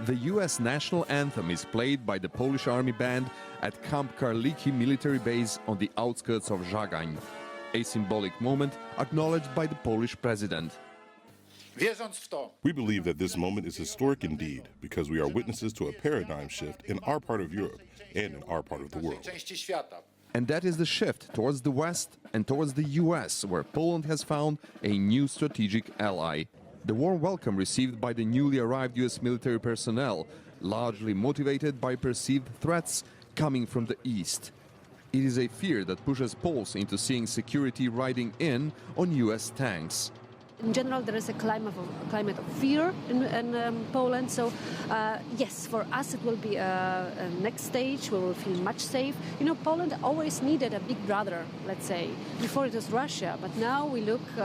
The US national anthem is played by the Polish Army Band at Camp Karliki military base on the outskirts of Żagań, a symbolic moment acknowledged by the Polish president. We believe that this moment is historic indeed because we are witnesses to a paradigm shift in our part of Europe and in our part of the world. And that is the shift towards the West and towards the US, where Poland has found a new strategic ally. The warm welcome received by the newly arrived US military personnel, largely motivated by perceived threats coming from the East. It is a fear that pushes Poles into seeing security riding in on US tanks. In general, there is a climate of fear in Poland. So, yes, for us it will be a next stage. We will feel much safe. You know, Poland always needed a big brother, let's say. Before it was Russia, but now we look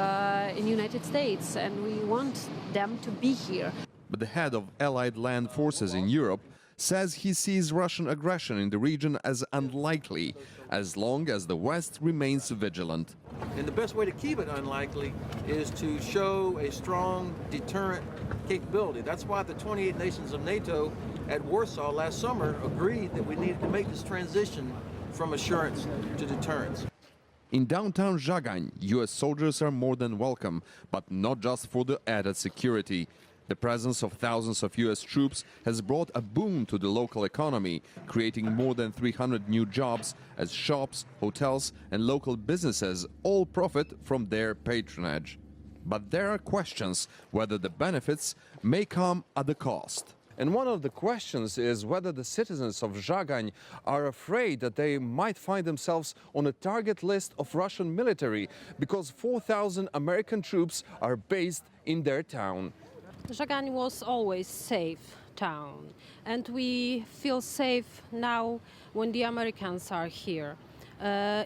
in United States and we want them to be here. But the head of Allied land forces in Europe says he sees Russian aggression in the region as unlikely, as long as the West remains vigilant. And the best way to keep it unlikely is to show a strong deterrent capability. That's why the 28 nations of NATO at Warsaw last summer agreed that we needed to make this transition from assurance to deterrence. In downtown Żagań, US soldiers are more than welcome, but not just for the added security. The presence of thousands of US troops has brought a boom to the local economy, creating more than 300 new jobs as shops, hotels and local businesses all profit from their patronage. But there are questions whether the benefits may come at a cost. And one of the questions is whether the citizens of Żagań are afraid that they might find themselves on a target list of Russian military because 4,000 American troops are based in their town. Żagań was always safe town, and we feel safe now when the Americans are here.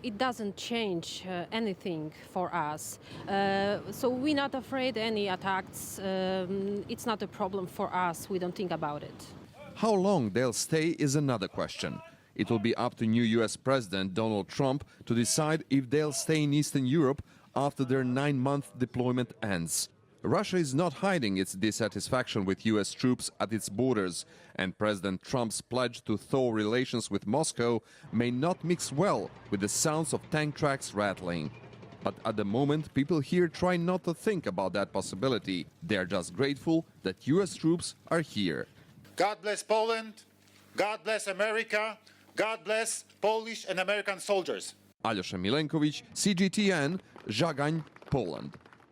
It doesn't change anything for us, so we're not afraid any attacks. It's not a problem for us. We don't think about it. How long they'll stay is another question. It will be up to new US President Donald Trump to decide if they'll stay in Eastern Europe after their 9-month deployment ends. Russia is not hiding its dissatisfaction with US troops at its borders, and President Trump's pledge to thaw relations with Moscow may not mix well with the sounds of tank tracks rattling. But at the moment, people here try not to think about that possibility. They are just grateful that US troops are here. God bless Poland, God bless America, God bless Polish and American soldiers. Aljoša Milenković, CGTN, Żagań, Poland.